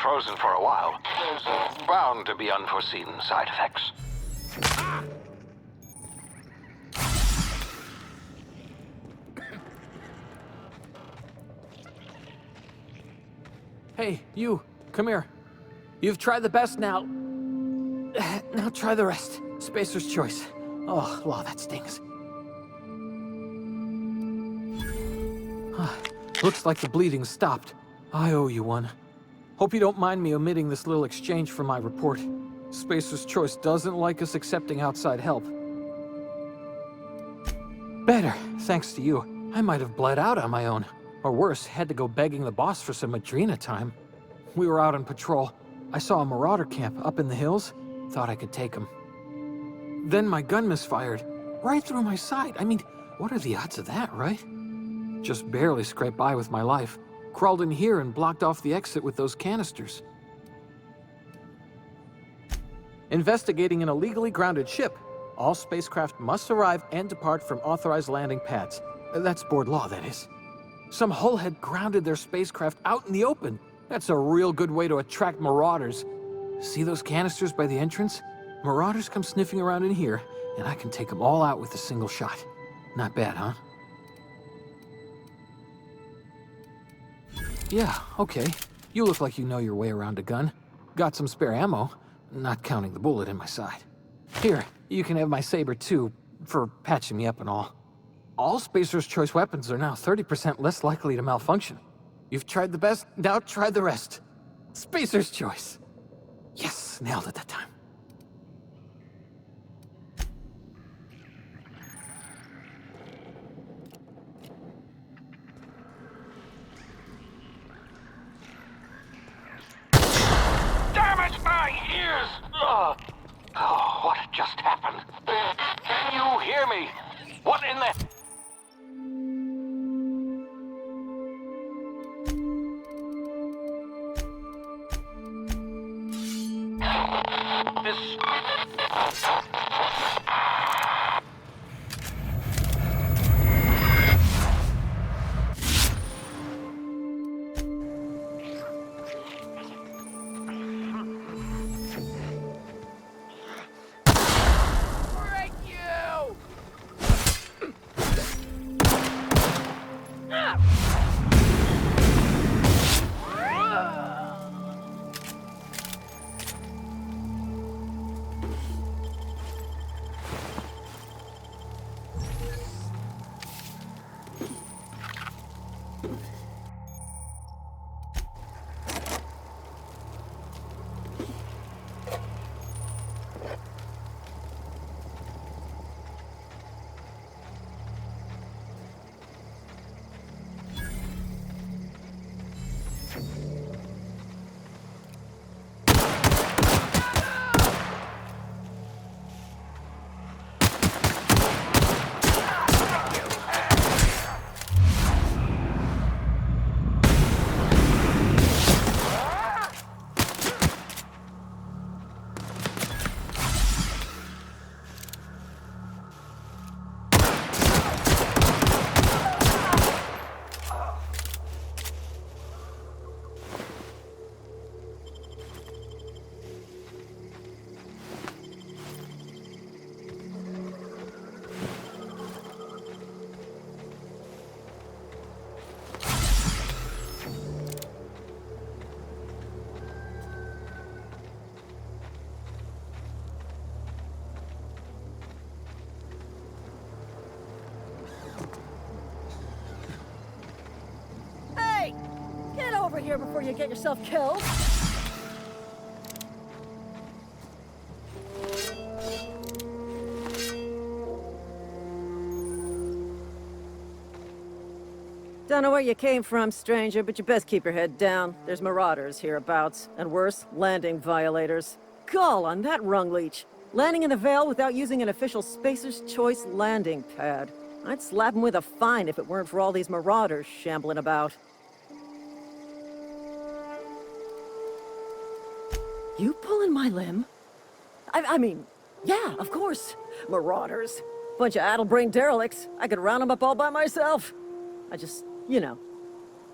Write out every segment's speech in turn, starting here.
frozen for a while. There's bound to be unforeseen side effects. Hey, you, come here. You've tried the best now. Now try the rest. Spacer's choice. Oh, wow, that stings. Looks like the bleeding stopped. I owe you one. Hope you don't mind me omitting this little exchange from my report. Spacer's choice doesn't like us accepting outside help. Better, thanks to you. I might have bled out on my own. Or worse, had to go begging the boss for some Adrena time. We were out on patrol. I saw a marauder camp up in the hills. Thought I could take him. Then my gun misfired. Right through my side. I mean, what are the odds of that, right? Just barely scraped by with my life. Crawled in here and blocked off the exit with those canisters. Investigating an illegally grounded ship. All spacecraft must arrive and depart from authorized landing pads. That's board law, that is. Some hullhead grounded their spacecraft out in the open. That's a real good way to attract marauders. See those canisters by the entrance? Marauders come sniffing around in here, and I can take them all out with a single shot. Not bad, huh? Yeah, okay. You look like you know your way around a gun. Got some spare ammo, not counting the bullet in my side. Here, you can have my saber too, for patching me up and all. All Spacer's choice weapons are now 30% less likely to malfunction. You've tried the best, now try the rest. Spacer's choice. Yes, nailed it that time. Oh, what just happened? Can you hear me? What in the... This... Over here before you get yourself killed. Don't know where you came from, stranger, but you best keep your head down. There's marauders hereabouts, and worse, landing violators. Gall on that rung leech. Landing in the Vale without using an official Spacer's Choice landing pad. I'd slap him with a fine if it weren't for all these marauders shambling about. You pulling my limb? I mean, yeah, of course. Marauders. Bunch of addle-brained derelicts. I could round them up all by myself. I just, you know,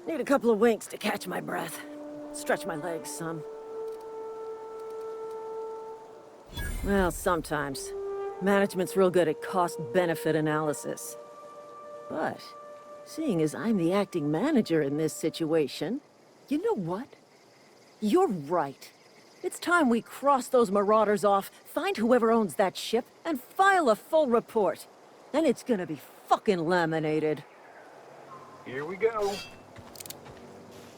need a couple of winks to catch my breath. Stretch my legs some. Well, sometimes. Management's real good at cost-benefit analysis. But, seeing as I'm the acting manager in this situation, you know what? You're right. It's time we cross those marauders off, find whoever owns that ship, and file a full report. Then it's gonna be fucking laminated. Here we go.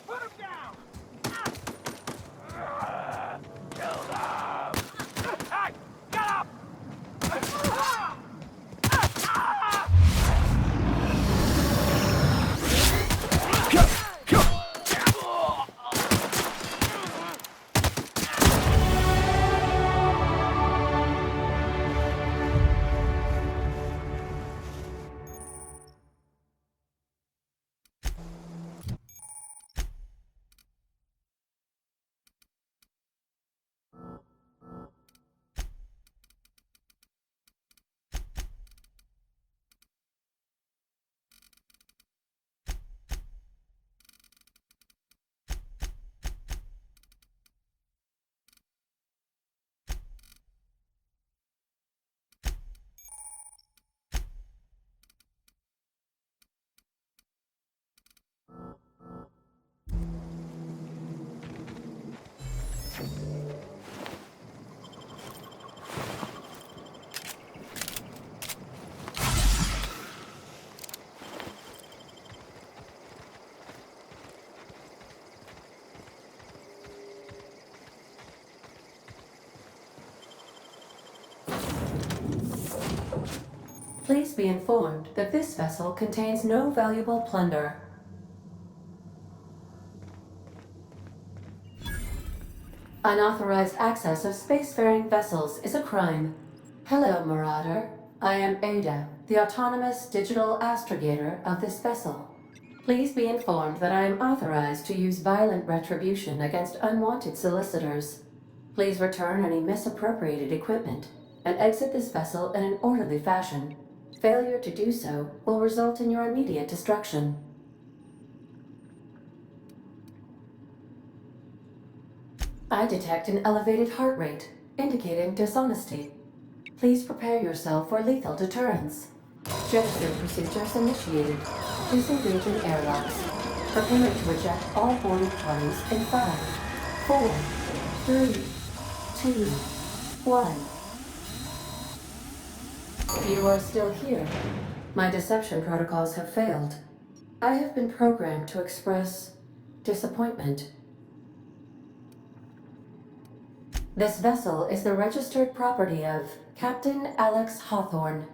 Put him down! Kill them! Hey! Get up! Please be informed that this vessel contains no valuable plunder. Unauthorized access of spacefaring vessels is a crime. Hello, Marauder. I am Ada, the autonomous digital astrogator of this vessel. Please be informed that I am authorized to use violent retribution against unwanted solicitors. Please return any misappropriated equipment and exit this vessel in an orderly fashion. Failure to do so will result in your immediate destruction. I detect an elevated heart rate, indicating dishonesty. Please prepare yourself for lethal deterrence. Gesture procedures initiated. Disengaging airlocks. Preparing to eject all boarding parties in 5, 4, 3, 2, 1. You are still here. My deception protocols have failed. I have been programmed to express disappointment. This vessel is the registered property of Captain Alex Hawthorne.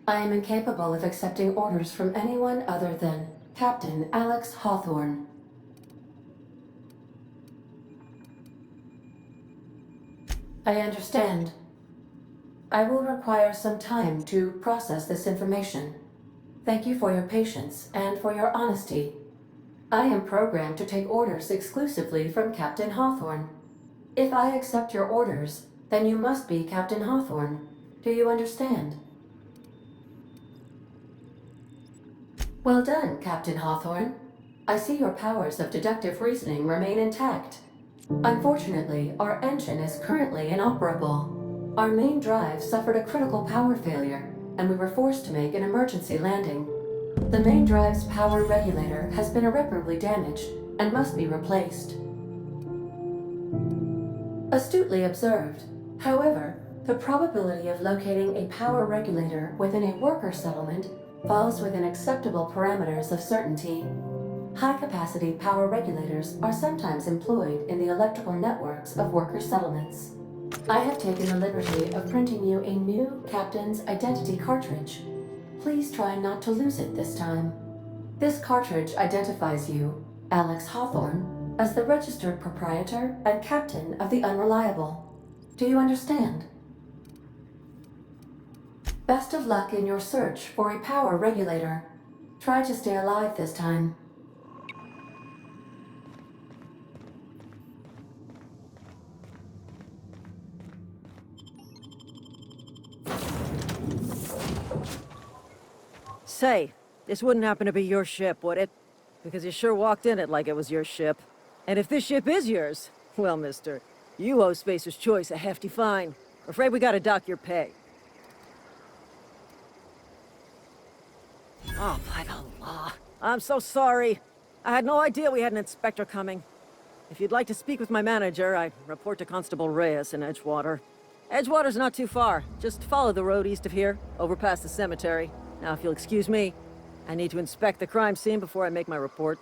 I am incapable of accepting orders from anyone other than Captain Alex Hawthorne. I understand. I will require some time to process this information. Thank you for your patience and for your honesty. I am programmed to take orders exclusively from Captain Hawthorne. If I accept your orders, then you must be Captain Hawthorne. Do you understand? Well done, Captain Hawthorne. I see your powers of deductive reasoning remain intact. Unfortunately, our engine is currently inoperable. Our main drive suffered a critical power failure, and we were forced to make an emergency landing. The main drive's power regulator has been irreparably damaged and must be replaced. Astutely observed. However, the probability of locating a power regulator within a worker settlement falls within acceptable parameters of certainty. High-capacity power regulators are sometimes employed in the electrical networks of worker settlements. I have taken the liberty of printing you a new Captain's Identity cartridge. Please try not to lose it this time. This cartridge identifies you, Alex Hawthorne, as the registered proprietor and captain of the Unreliable. Do you understand? Best of luck in your search for a power regulator. Try to stay alive this time. Say, this wouldn't happen to be your ship, would it? Because you sure walked in it like it was your ship. And if this ship is yours, well, mister, you owe Spacer's Choice a hefty fine. Afraid we gotta dock your pay. Oh, by the law. I'm so sorry. I had no idea we had an inspector coming. If you'd like to speak with my manager, I'd report to Constable Reyes in Edgewater. Edgewater's not too far. Just follow the road east of here, over past the cemetery. Now, if you'll excuse me, I need to inspect the crime scene before I make my report.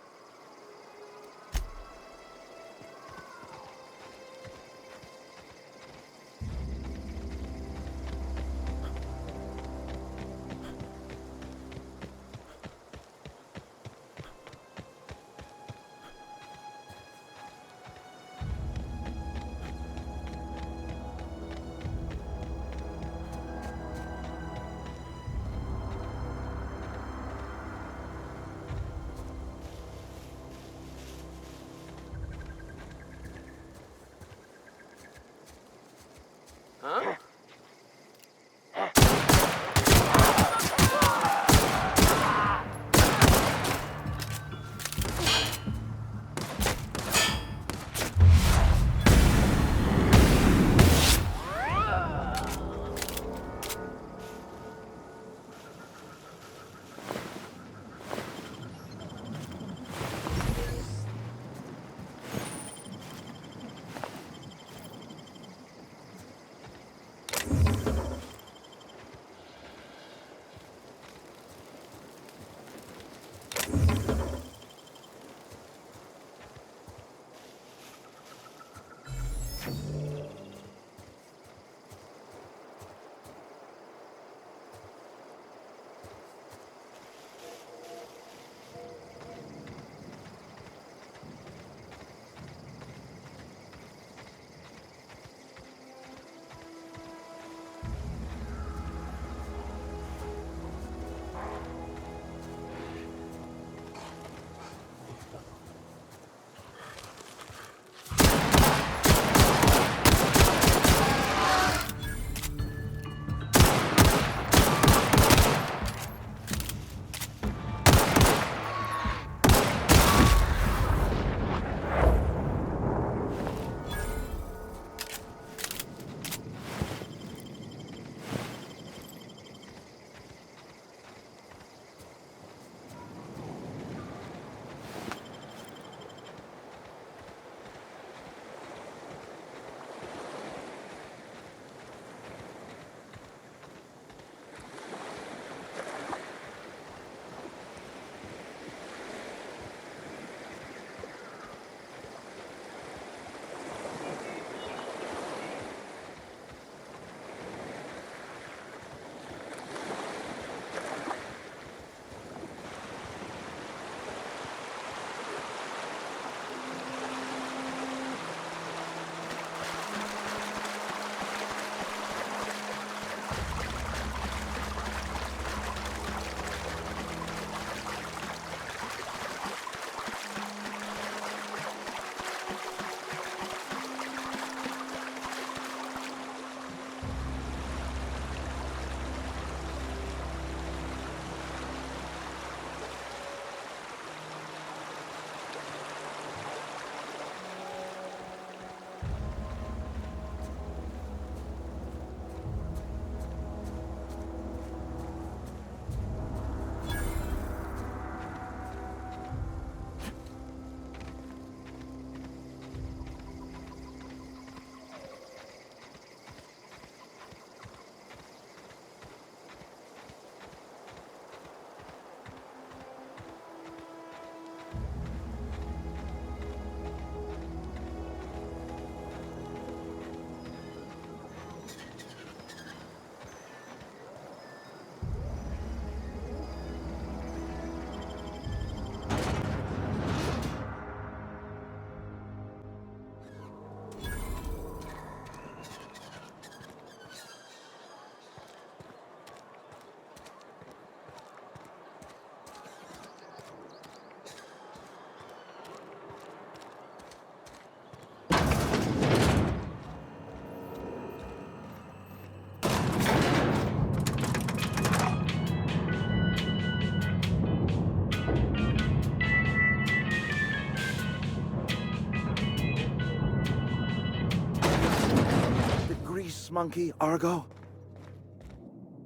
Yes, Monkey, Argo?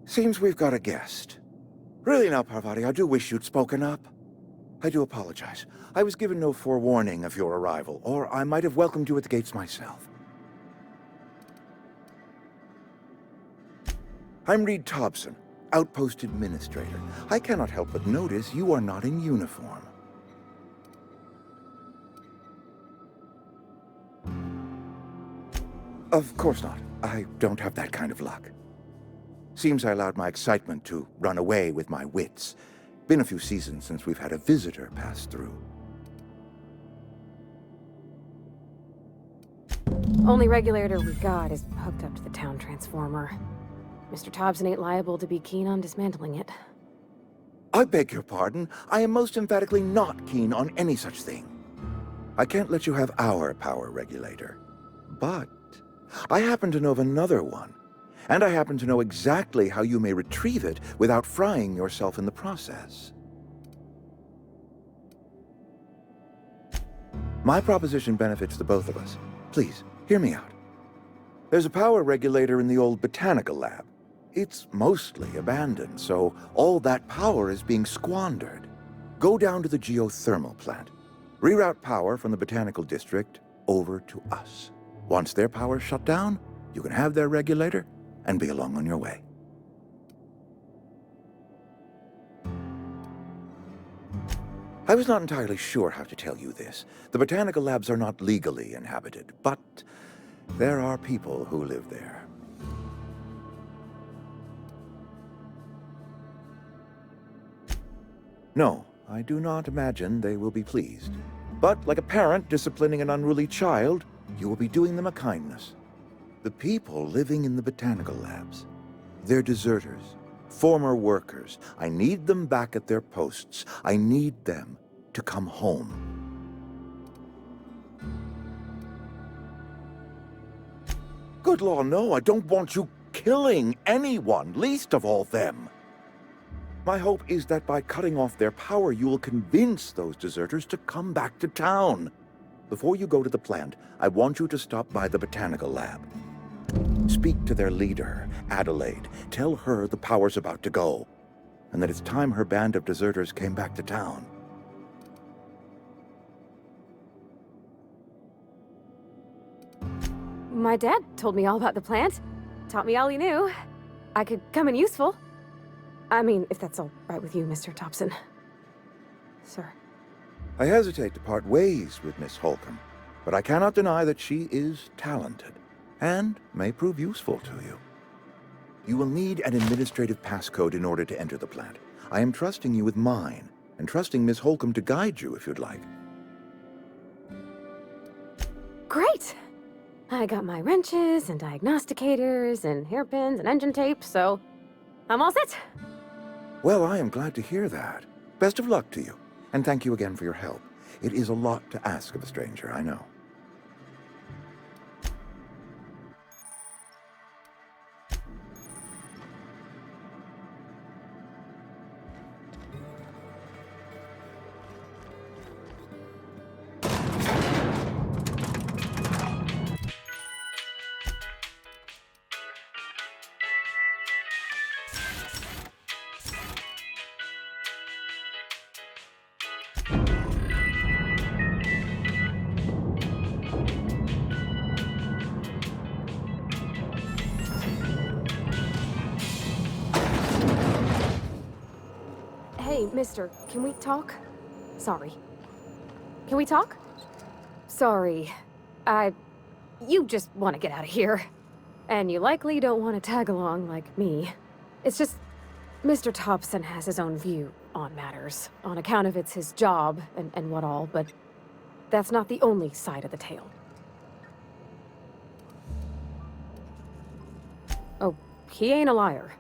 Seems we've got a guest. Really now, Parvati, I do wish you'd spoken up. I do apologize. I was given no forewarning of your arrival, or I might have welcomed you at the gates myself. I'm Reed Thompson, Outpost Administrator. I cannot help but notice you are not in uniform. Of course not. I don't have that kind of luck. Seems I allowed my excitement to run away with my wits. Been a few seasons since we've had a visitor pass through. Only regulator we got is hooked up to the town transformer. Mr. Thompson ain't liable to be keen on dismantling it. I beg your pardon. I am most emphatically not keen on any such thing. I can't let you have our power regulator. But I happen to know of another one. And I happen to know exactly how you may retrieve it without frying yourself in the process. My proposition benefits the both of us. Please, hear me out. There's a power regulator in the old botanical lab. It's mostly abandoned, so all that power is being squandered. Go down to the geothermal plant. Reroute power from the botanical district over to us. Once their power's shut down, you can have their regulator and be along on your way. I was not entirely sure how to tell you this. The botanical labs are not legally inhabited, but there are people who live there. No, I do not imagine they will be pleased. But like a parent disciplining an unruly child, you will be doing them a kindness. The people living in the botanical labs, they're deserters, former workers. I need them back at their posts. I need them to come home. Good law, no, I don't want you killing anyone, least of all them. My hope is that by cutting off their power, you will convince those deserters to come back to town. Before you go to the plant, I want you to stop by the botanical lab. Speak to their leader, Adelaide. Tell her the power's about to go, and that it's time her band of deserters came back to town. My dad told me all about the plant. Taught me all he knew. I could come in useful. I mean, if that's all right with you, Mr. Thompson. Sir. I hesitate to part ways with Miss Holcomb, but I cannot deny that she is talented and may prove useful to you. You will need an administrative passcode in order to enter the plant. I am trusting you with mine, and trusting Miss Holcomb to guide you if you'd like. Great! I got my wrenches and diagnosticators and hairpins and engine tape, so I'm all set. Well, I am glad to hear that. Best of luck to you, and thank you again for your help. It is a lot to ask of a stranger, I know. Hey, mister, can we talk? Sorry. Can we talk? Sorry. You just want to get out of here. And you likely don't want to tag along like me. It's just, Mr. Thompson has his own view on matters, on account of it's his job and what all, but that's not the only side of the tale. Oh, he ain't a liar.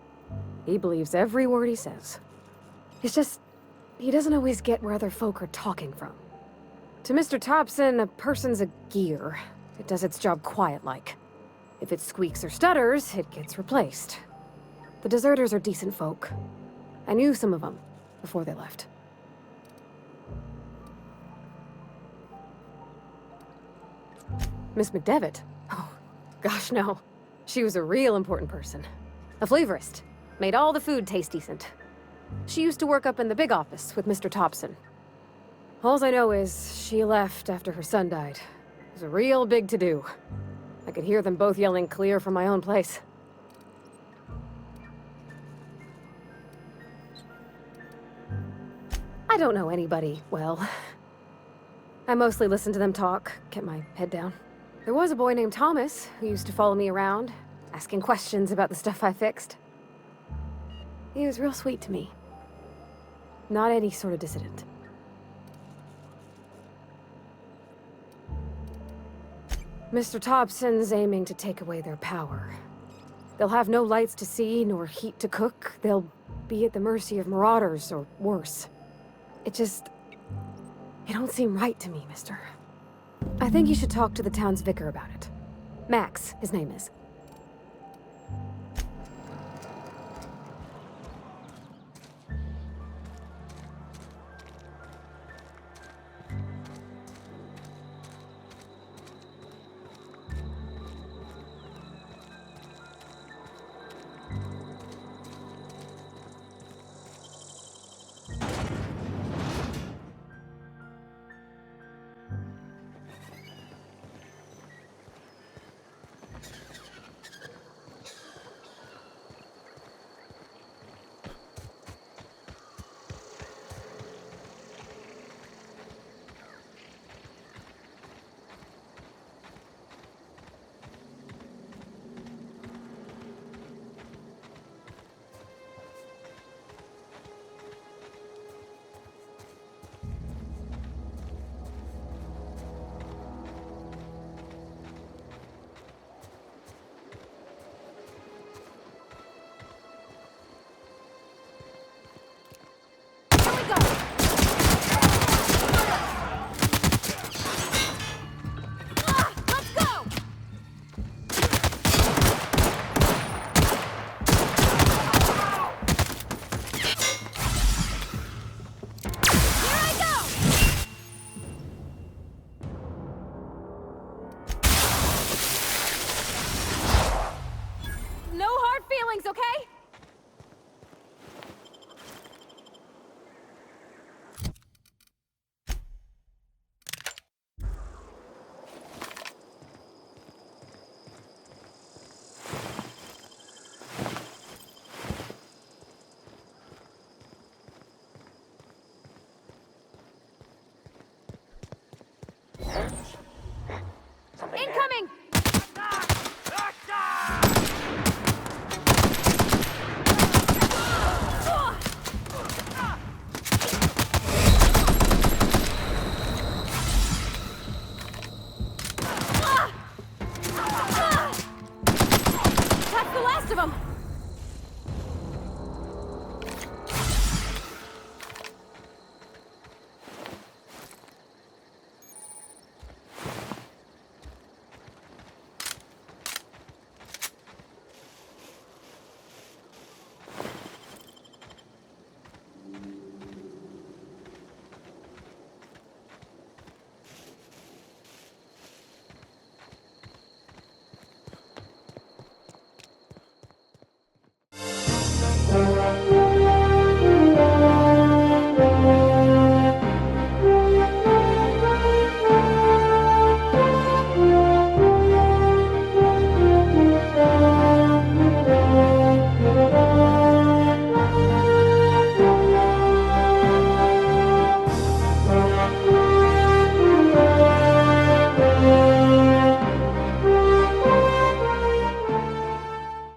He believes every word he says. It's just, he doesn't always get where other folk are talking from. To Mr. Thompson, a person's a gear. It does its job quiet-like. If it squeaks or stutters, it gets replaced. The deserters are decent folk. I knew some of them before they left. Miss McDevitt? Oh, gosh no. She was a real important person. A flavorist. Made all the food taste decent. She used to work up in the big office with Mr. Thompson. Alls I know is she left after her son died. It was a real big to-do. I could hear them both yelling clear from my own place. I don't know anybody well. I mostly listen to them talk, kept my head down. There was a boy named Thomas who used to follow me around, asking questions about the stuff I fixed. He was real sweet to me. Not any sort of dissident. Mr. Thompson's aiming to take away their power. They'll have no lights to see, nor heat to cook. They'll be at the mercy of marauders, or worse. It don't seem right to me, mister. I think you should talk to the town's vicar about it. Max, his name is. Okay? Incoming! That's the last of them!